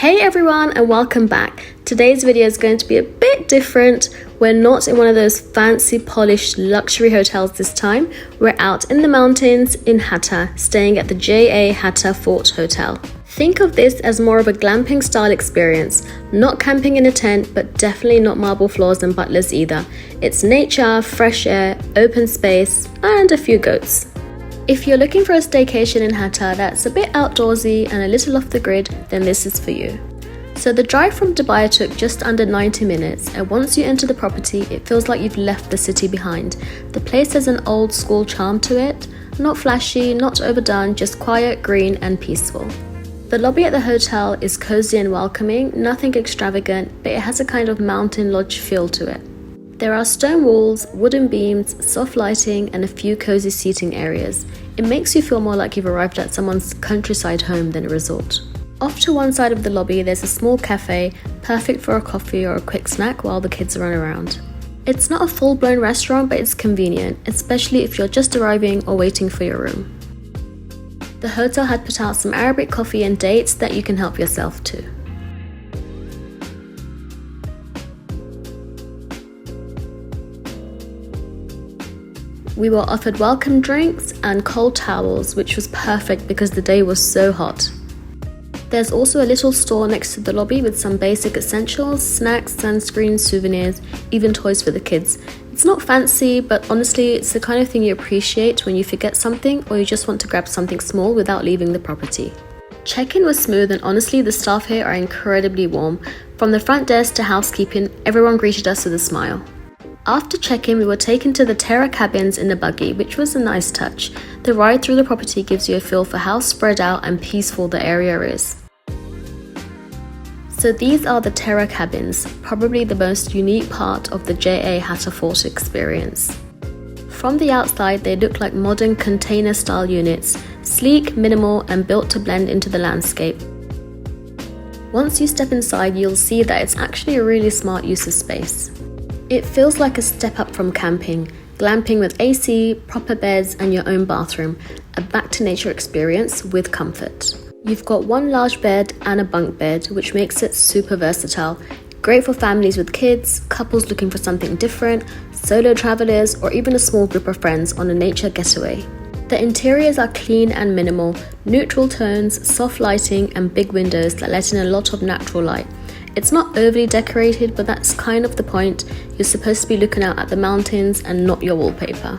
Hey everyone and welcome back. Today's video is going to be a bit different. We're not in one of those fancy polished luxury hotels this time. We're out in the mountains in Hatta, staying at the JA Hatta Fort Hotel. Think of this as more of a glamping style experience. Not camping in a tent, but definitely not marble floors and butlers either. It's nature, fresh air, open space, and a few goats. If you're looking for a staycation in Hatta that's a bit outdoorsy and a little off the grid, then this is for you. So the drive from Dubai took just under 90 minutes, and once you enter the property, it feels like you've left the city behind. The place has an old school charm to it, not flashy, not overdone, just quiet, green and peaceful. The lobby at the hotel is cozy and welcoming, nothing extravagant, but it has a kind of mountain lodge feel to it. There are stone walls, wooden beams, soft lighting and a few cozy seating areas. It makes you feel more like you've arrived at someone's countryside home than a resort. Off to one side of the lobby there's a small cafe, perfect for a coffee or a quick snack while the kids run around. It's not a full-blown restaurant, but it's convenient, especially if you're just arriving or waiting for your room. The hotel had put out some Arabic coffee and dates that you can help yourself to. We were offered welcome drinks and cold towels, which was perfect because the day was so hot. There's also a little store next to the lobby with some basic essentials, snacks, sunscreen, souvenirs, even toys for the kids. It's not fancy, but honestly, it's the kind of thing you appreciate when you forget something or you just want to grab something small without leaving the property. Check-in was smooth, and honestly, the staff here are incredibly warm. From the front desk to housekeeping, everyone greeted us with a smile. After check-in, we were taken to the terra cabins in the buggy, which was a nice touch. The ride through the property gives you a feel for how spread out and peaceful the area is. So these are the terra cabins, probably the most unique part of the JA Hatta Fort experience. From the outside, they look like modern container-style units, sleek, minimal, and built to blend into the landscape. Once you step inside, you'll see that it's actually a really smart use of space. It feels like a step up from camping, glamping with AC, proper beds and your own bathroom, a back-to-nature experience with comfort. You've got one large bed and a bunk bed, which makes it super versatile. Great for families with kids, couples looking for something different, solo travelers, or even a small group of friends on a nature getaway. The interiors are clean and minimal, neutral tones, soft lighting and big windows that let in a lot of natural light. It's not overly decorated, but that's kind of the point. You're supposed to be looking out at the mountains and not your wallpaper.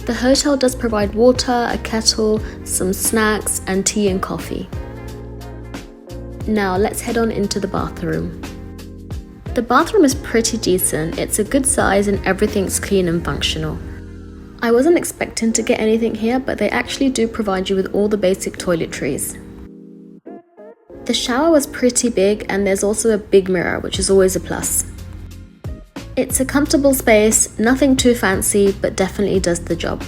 The hotel does provide water, a kettle, some snacks, and tea and coffee. Now let's head on into the bathroom. The bathroom is pretty decent. It's a good size and everything's clean and functional. I wasn't expecting to get anything here, but they actually do provide you with all the basic toiletries. The shower was pretty big, and there's also a big mirror, which is always a plus. It's a comfortable space, nothing too fancy, but definitely does the job.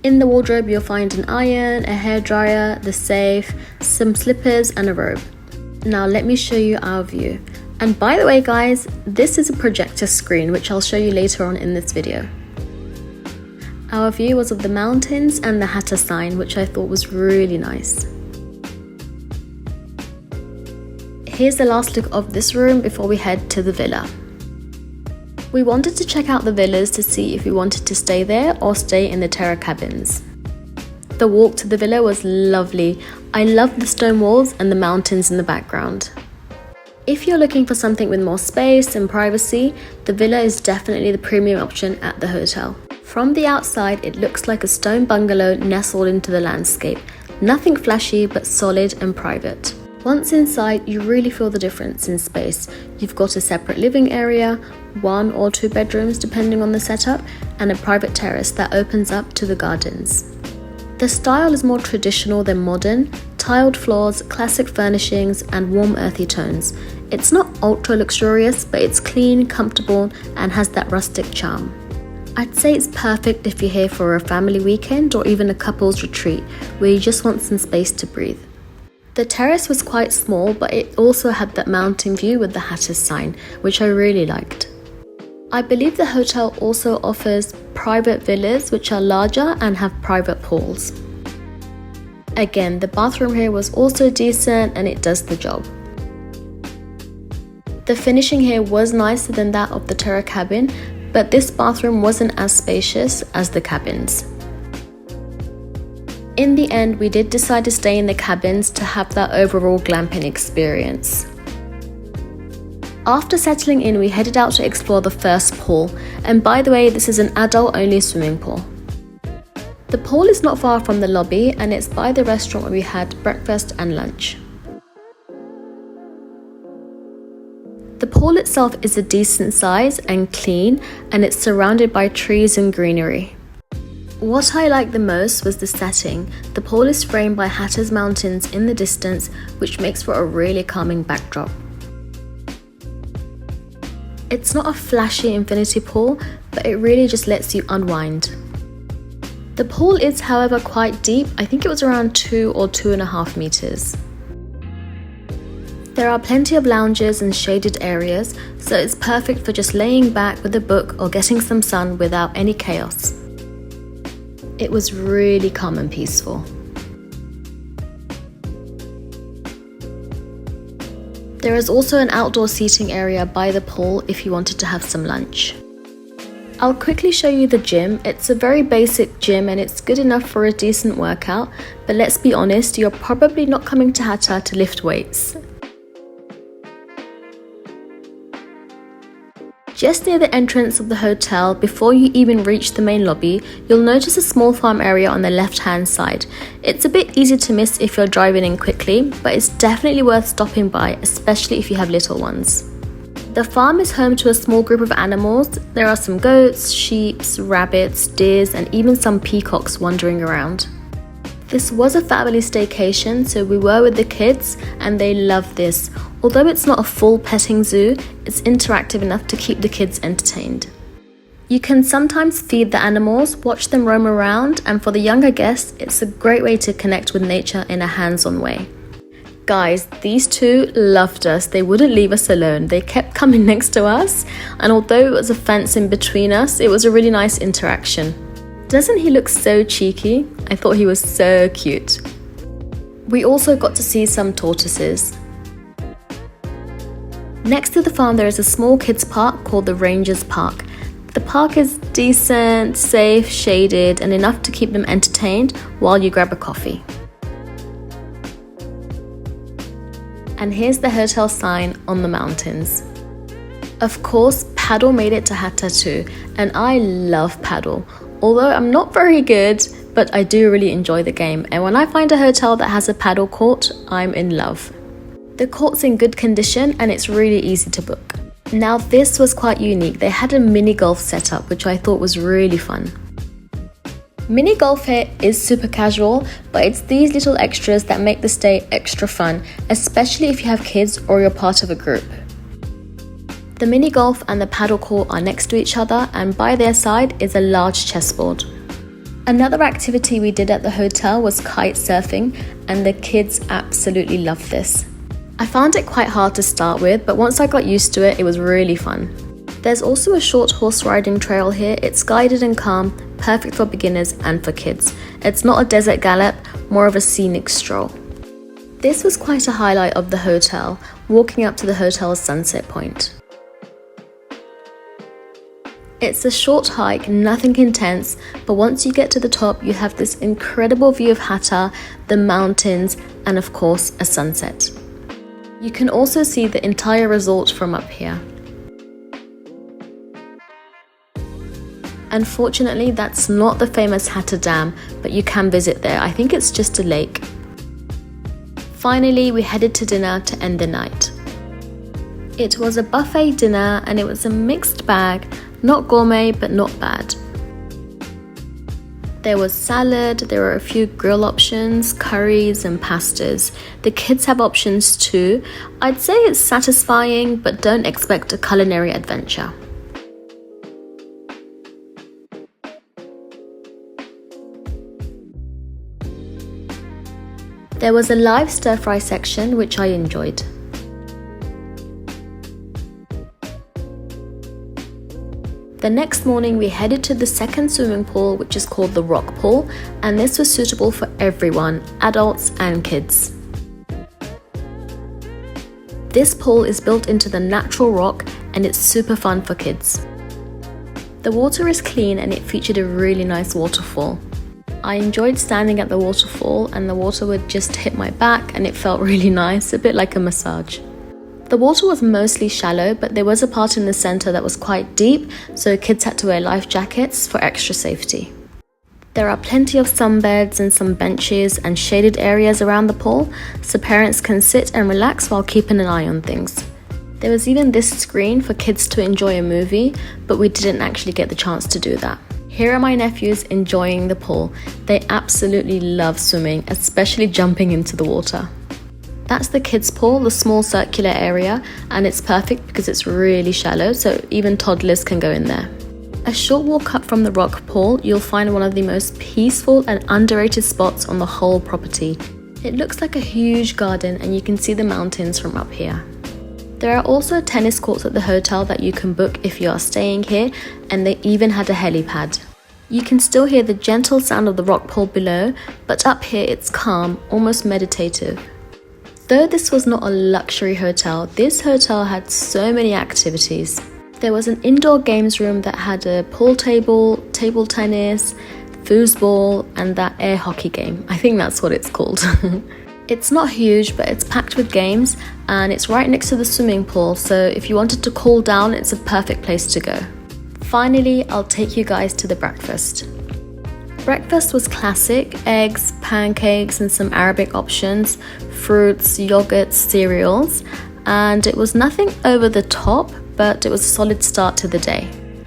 In the wardrobe you'll find an iron, a hairdryer, the safe, some slippers and a robe. Now let me show you our view. And by the way guys, this is a projector screen, which I'll show you later on in this video. Our view was of the mountains and the Hatta sign, which I thought was really nice. Here's the last look of this room before we head to the villa. We wanted to check out the villas to see if we wanted to stay there or stay in the terra cabins. The walk to the villa was lovely. I loved the stone walls and the mountains in the background. If you're looking for something with more space and privacy, the villa is definitely the premium option at the hotel. From the outside, it looks like a stone bungalow nestled into the landscape. Nothing flashy, but solid and private. Once inside, you really feel the difference in space. You've got a separate living area, 1 or 2 bedrooms depending on the setup, and a private terrace that opens up to the gardens. The style is more traditional than modern, tiled floors, classic furnishings, and warm earthy tones. It's not ultra luxurious, but it's clean, comfortable, and has that rustic charm. I'd say it's perfect if you're here for a family weekend or even a couple's retreat where you just want some space to breathe. The terrace was quite small, but it also had that mountain view with the Hatta sign, which I really liked. I believe the hotel also offers private villas which are larger and have private pools. Again, the bathroom here was also decent and it does the job. The finishing here was nicer than that of the Terra cabin, but this bathroom wasn't as spacious as the cabins. In the end, we did decide to stay in the cabins to have that overall glamping experience. After settling in, we headed out to explore the first pool, and by the way, this is an adult-only swimming pool. The pool is not far from the lobby and it's by the restaurant where we had breakfast and lunch. The pool itself is a decent size and clean, and it's surrounded by trees and greenery. What I liked the most was the setting. The pool is framed by Hajar Mountains in the distance, which makes for a really calming backdrop. It's not a flashy infinity pool, but it really just lets you unwind. The pool is, however, quite deep. I think it was around 2 or 2.5 meters. There are plenty of lounges and shaded areas, so it's perfect for just laying back with a book or getting some sun without any chaos. It was really calm and peaceful. There is also an outdoor seating area by the pool if you wanted to have some lunch. I'll quickly show you the gym. It's a very basic gym and it's good enough for a decent workout, but let's be honest, you're probably not coming to Hatta to lift weights. Just near the entrance of the hotel, before you even reach the main lobby, you'll notice a small farm area on the left-hand side. It's a bit easy to miss if you're driving in quickly, but it's definitely worth stopping by, especially if you have little ones. The farm is home to a small group of animals. There are some goats, sheep, rabbits, deers, and even some peacocks wandering around. This was a family staycation, so we were with the kids and they loved this. Although it's not a full petting zoo, it's interactive enough to keep the kids entertained. You can sometimes feed the animals, watch them roam around, and for the younger guests, it's a great way to connect with nature in a hands-on way. Guys, these two loved us. They wouldn't leave us alone. They kept coming next to us, and although it was a fence in between us, it was a really nice interaction. Doesn't he look so cheeky? I thought he was so cute. We also got to see some tortoises. Next to the farm there is a small kids park called the Rangers Park. The park is decent, safe, shaded, and enough to keep them entertained while you grab a coffee. And here's the hotel sign on the mountains. Of course, paddle made it to Hatta too, and I love paddle. Although I'm not very good, but I do really enjoy the game, and when I find a hotel that has a paddle court, I'm in love. The court's in good condition and it's really easy to book. Now this was quite unique. They had a mini golf setup, which I thought was really fun. Mini golf here is super casual, but it's these little extras that make the stay extra fun, especially if you have kids or you're part of a group. The mini golf and the paddle court are next to each other, and by their side is a large chessboard. Another activity we did at the hotel was kite surfing, and the kids absolutely loved this. I found it quite hard to start with, but once I got used to it, it was really fun. There's also a short horse riding trail here. It's guided and calm, perfect for beginners and for kids. It's not a desert gallop, more of a scenic stroll. This was quite a highlight of the hotel, walking up to the hotel's sunset point. It's a short hike, nothing intense, but once you get to the top, you have this incredible view of Hatta, the mountains, and of course, a sunset. You can also see the entire resort from up here. Unfortunately, that's not the famous Hatta Dam, but you can visit there. I think it's just a lake. Finally, we headed to dinner to end the night. It was a buffet dinner and it was a mixed bag. Not gourmet, but not bad. There was salad, there were a few grill options, curries and pastas. The kids have options too. I'd say it's satisfying, but don't expect a culinary adventure. There was a live stir-fry section, which I enjoyed. The next morning we headed to the second swimming pool, which is called the rock pool, and this was suitable for everyone, adults and kids. This pool is built into the natural rock and it's super fun for kids. The water is clean and it featured a really nice waterfall. I enjoyed standing at the waterfall and the water would just hit my back and it felt really nice, a bit like a massage. The water was mostly shallow, but there was a part in the center that was quite deep, so kids had to wear life jackets for extra safety. There are plenty of sunbeds and some benches and shaded areas around the pool, so parents can sit and relax while keeping an eye on things. There was even this screen for kids to enjoy a movie, but we didn't actually get the chance to do that. Here are my nephews enjoying the pool. They absolutely love swimming, especially jumping into the water. That's the kids' pool, the small circular area, and it's perfect because it's really shallow, so even toddlers can go in there. A short walk up from the rock pool, you'll find one of the most peaceful and underrated spots on the whole property. It looks like a huge garden and you can see the mountains from up here. There are also tennis courts at the hotel that you can book if you are staying here, and they even had a helipad. You can still hear the gentle sound of the rock pool below, but up here it's calm, almost meditative. Though this was not a luxury hotel, this hotel had so many activities. There was an indoor games room that had a pool table, table tennis, foosball, and that air hockey game. I think that's what it's called. It's not huge, but it's packed with games and it's right next to the swimming pool, so if you wanted to cool down, it's a perfect place to go. Finally, I'll take you guys to the breakfast. Breakfast was classic: eggs, pancakes, and some Arabic options, fruits, yogurts, cereals, and it was nothing over the top, but it was a solid start to the day.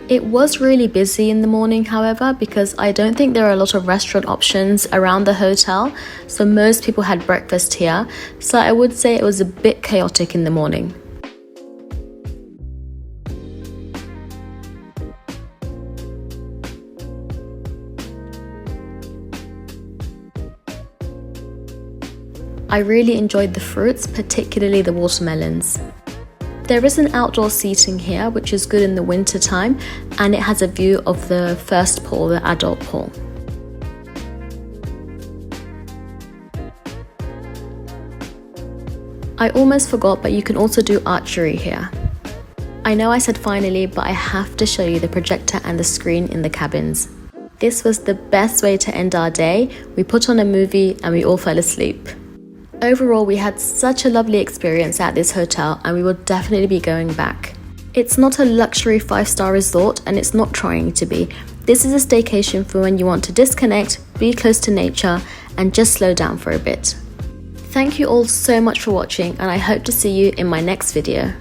It was really busy in the morning, however, because I don't think there are a lot of restaurant options around the hotel, so most people had breakfast here, so I would say it was a bit chaotic in the morning. I really enjoyed the fruits, particularly the watermelons. There is an outdoor seating here, which is good in the winter time, and it has a view of the first pool, the adult pool. I almost forgot, but you can also do archery here. I know I said finally, but I have to show you the projector and the screen in the cabins. This was the best way to end our day. We put on a movie and we all fell asleep. Overall, we had such a lovely experience at this hotel and we will definitely be going back. It's not a luxury 5-star resort and it's not trying to be. This is a staycation for when you want to disconnect, be close to nature and just slow down for a bit. Thank you all so much for watching and I hope to see you in my next video.